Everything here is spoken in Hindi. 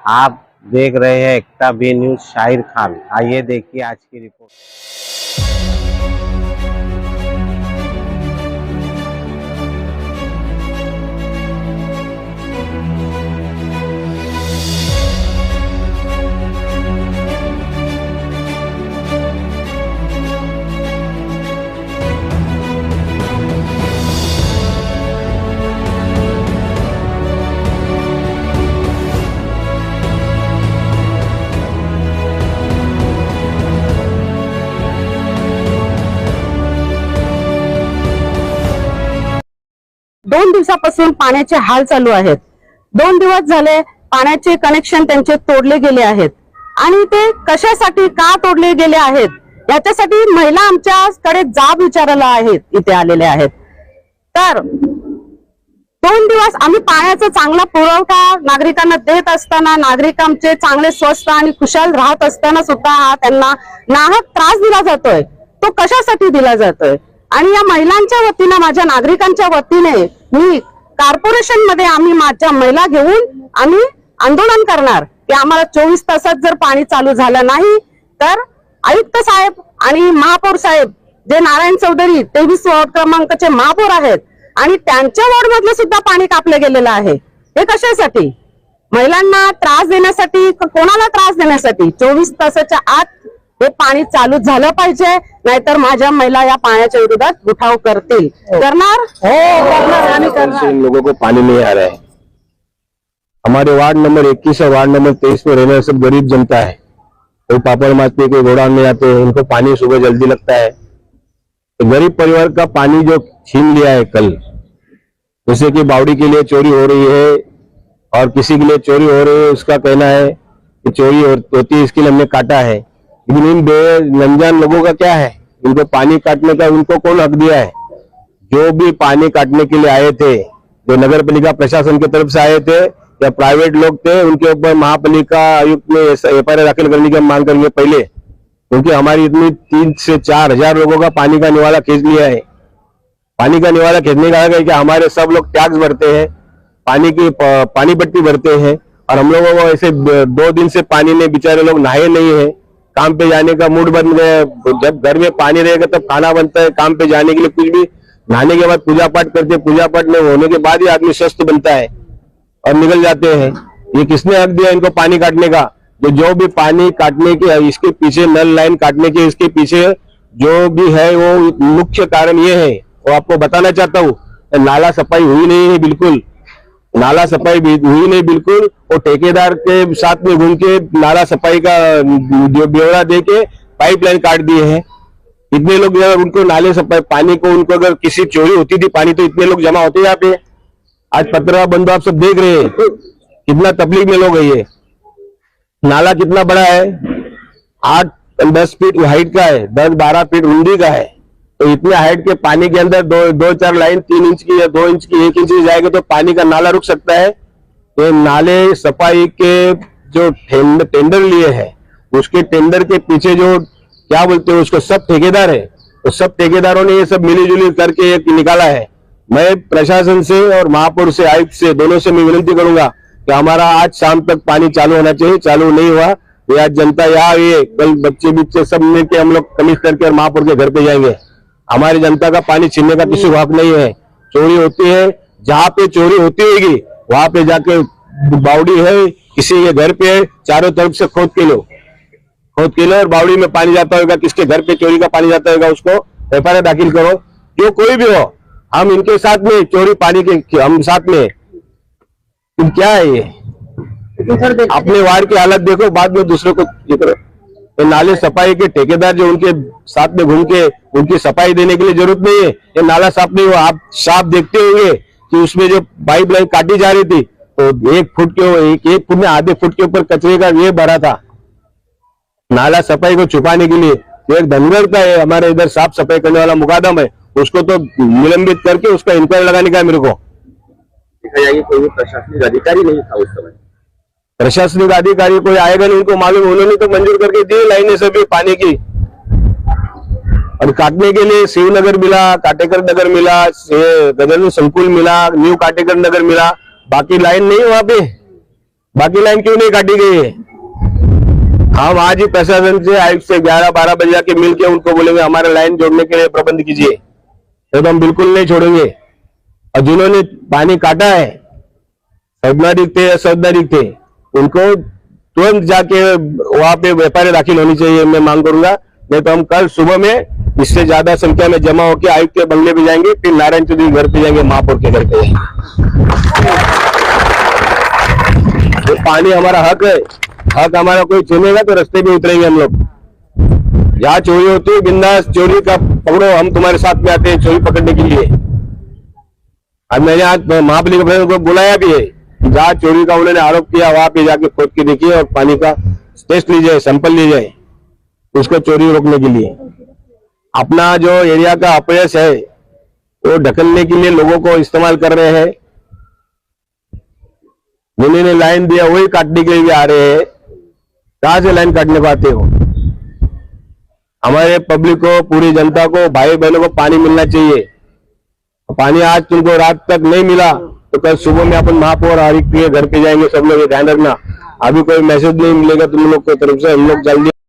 आप देख रहे हैं एकता बी न्यूज शाहिर खान। आइए देखिए आज की रिपोर्ट। दोन दिवसापासून पाण्याचे हाल चालू आहेत। 2 दिवस झाले पाण्याचे कनेक्शन त्यांचे तोडले गेले आहेत आणि ते कशासाठी का तोडले गेले आहेत याच्यासाठी महिला आमच्याकडे जाब विचारायला आहेत इथे आलेले आहेत। तर 2 दिवस आम्ही पाण्याचा चांगला पुरवठा नागरिकांना देत असताना नागरिक आमचे चांगले स्वस्थ आणि खुशाल राहत असताना सुद्धा त्यांना नाहक त्रास दिला जातोय। तो कशासाठी दिला जातोय आणि या महिलांच्या वतीने माझ्या नागरिकांच्या वतीने मी कॉर्पोरेशन मध्ये आम्ही माझ्या महिला घेऊन आम्ही आंदोलन करणार की आम्हाला 24 तासात जर पाणी चालू झालं नाही तर आयुक्त साहेब आणि महापौर साहेब जे नारायण चौधरी 23 वॉर्ड क्रमांकाचे महापौर आहेत आणि त्यांच्या वॉर्ड मधलं सुद्धा पाणी कापलं गेलेलं आहे। हे कशासाठी? महिलांना त्रास देण्यासाठी, कोणाला त्रास देण्यासाठी? 24 तासाच्या आत हे पाणी चालू झालं पाहिजे, नाहीतर माझ्या महिला या पाण्याच्या विरोधात उठाव करतील। करणार इन लोगों को पानी नहीं आ रहा है। हमारे वार्ड नंबर 21 और वार्ड नंबर 23 में रहने वाले सब गरीब जनता है। कोई पापड़ मारते, कोई गोडाउन में आते हैं, उनको पानी सुबह जल्दी लगता है। तो गरीब परिवार का पानी जो छीन लिया है कल, जैसे कि बावड़ी के लिए चोरी हो रही है और किसी के लिए चोरी हो रही है, उसका कहना है कि चोरी होती है, इसके लिए हमने काटा है। लेकिन इन बेनजान लोगों का क्या है? इनको पानी काटने का उनको कौन हक दिया है? जो भी पानी काटने के लिए आए थे, जो नगर पालिका प्रशासन की तरफ से आए थे या प्राइवेट लोग थे, उनके ऊपर महापालिका आयुक्त ने एफआईआर दाखिल करने की मांग करेंगे पहले, क्योंकि हमारी इतनी 3 से 4 हजार लोगों का पानी का निवाला खींच लिया है। पानी का निवाला खींचने का है कि हमारे सब लोग टैक्स भरते हैं, पानी पट्टी भरते हैं और हम लोगों को ऐसे 2 दिन से पानी में बेचारे लोग नहाए नहीं है। काम पे जाने का मूड बन गया। जब घर में पानी रहेगा तब खाना बनता है, काम पे जाने के लिए कुछ भी, नहाने के बाद पूजा पाठ करते, पूजा पाठ में होने के बाद ही आदमी स्वस्थ बनता है और निकल जाते हैं। ये किसने हक दिया इनको पानी काटने का? जो भी पानी काटने के, इसके पीछे नल लाइन काटने के, इसके पीछे जो भी है वो मुख्य कारण ये है, वो आपको बताना चाहता हूँ। नाला सफाई हुई नहीं है, बिल्कुल नाला सफाई हुई नहीं बिल्कुल। और ठेकेदार के साथ में घूम के नाला सफाई का जो ब्यौरा दे के पाइपलाइन काट दिए हैं। इतने लोग उनको नाले सफाई पानी को, उनको अगर किसी चोरी होती थी पानी तो इतने लोग जमा होते यहाँ पे। आज पत्रकार बंधु आप सब देख रहे हैं कितना तकलीफ में लोग है। ये नाला कितना बड़ा है? 8-10 फीट हाइट का है, 10-12 फीट ऊंडी का है। तो इतने हाइट के पानी के अंदर 2-4 लाइन 3 इंच की या 2 इंच की 1 इंच की जाएगा तो पानी का नाला रुक सकता है? तो नाले सफाई के जो टेंडर लिए हैं, उसके टेंडर के पीछे जो क्या बोलते हैं उसको, सब ठेकेदार है। तो सब ठेकेदारों ने ये सब मिलीजुली करके एक निकाला है। मैं प्रशासन से और महापौर से, आयुक्त से, दोनों से मैं विनती करूंगा कि हमारा आज शाम तक पानी चालू होना चाहिए। चालू नहीं हुआ तो आज जनता यहाँ ये कल बच्चे सब मिलकर हम लोग कमिश्नर के और महापौर के घर पे जाएंगे। हमारी जनता का पानी छीनने का किसी को हक नहीं है। चोरी होती है, जहाँ पे चोरी होती होगी वहां पे जाके बावड़ी है किसी के घर पे, चारों तरफ से खोद के लो और बावड़ी में पानी जाता होगा, किसके घर पे चोरी का पानी जाता होगा, उसको एफआईआर दाखिल करो। जो कोई भी हो, हम इनके साथ में चोरी पानी के हम साथ में। क्या है ये? अपने वार्ड की हालत देखो, बाद में दूसरों को ये करो। तो नाले सफाई के ठेकेदार जो उनके साथ में घूम के उनकी सफाई देने के लिए जरूरत नहीं है। ये नाला साफ नहीं हुआ। आप साफ देखते होंगे कि उसमें जो पाइपलाइन काटी जा रही थी तो 1 फुट में आधे फुट के ऊपर कचरे का ये भरा था। नाला सफाई को छुपाने के लिए एक धनगर का है हमारे इधर साफ सफाई करने वाला मुकादम है, उसको तो निलंबित करके उसका इंक्वायरी लगाने का है मेरे को। देखा जाए कोई प्रशासनिक अधिकारी नहीं था उस समय। प्रशासनिक अधिकारी कोई आएगा नहीं, उनको मालूम, उन्होंने तो मंजूर करके दी लाइनें सभी पानी की। और काटने के लिए शिवनगर मिला, काटेकर नगर मिला, गगन संकुल मिला, न्यू काटेकर नगर मिला, बाकी लाइन नहीं वहां पे। बाकी लाइन क्यों नहीं काटी गई है? हम आज ही प्रशासन से आयुक्त से 11-12 बजे जाके मिलके उनको बोलेंगे हमारे लाइन जोड़ने के लिए प्रबंध कीजिए, तो हम बिल्कुल नहीं छोड़ेंगे। और जिन्होंने पानी काटा है, संवैधानिक थे असंवैधानिक थे, उनको तुरंत जाके वहां पे व्यापारी दाखिल होनी चाहिए, मैं मांग करूंगा। नहीं तो हम कल सुबह में इससे ज्यादा संख्या में जमा होकर आयुक्त के बंगले पे जाएंगे, फिर नारायण चौधरी घर पे जाएंगे, महापौर के घर पे जाएंगे। तो पानी हमारा हक है, हक हमारा कोई छीनेगा तो रास्ते पे उतरेंगे हम लोग। जहाँ चोरी होती है बिंदास चोरी का पकड़ो, हम तुम्हारे साथ में आते हैं चोरी पकड़ने के लिए। अब मैंने आज महापालिका प्रशासन को बुलाया भी है, जहाँ चोरी का उन्होंने आरोप किया वहां पे जाके खोद के देखिए और पानी का टेस्ट लीजिए, सैंपल ली जाए उसको चोरी रोकने के लिए। अपना जो एरिया का अपयश है वो ढकलने के लिए लोगों को इस्तेमाल कर रहे हैं। जिन्होंने लाइन दिया वही काटने के लिए आ रहे हैं। कहां से लाइन काटने को आते हो? हमारे पब्लिक को, पूरी जनता को, भाई बहनों को पानी मिलना चाहिए। पानी आज तुमको रात तक नहीं मिला तो कल सुबह में अपन महापौर आयुक्त के घर पे जाएंगे, सब लोग ये ध्यान रखना। अभी कोई मैसेज नहीं मिलेगा तुम लोग की तरफ से, हम लोग जल्दी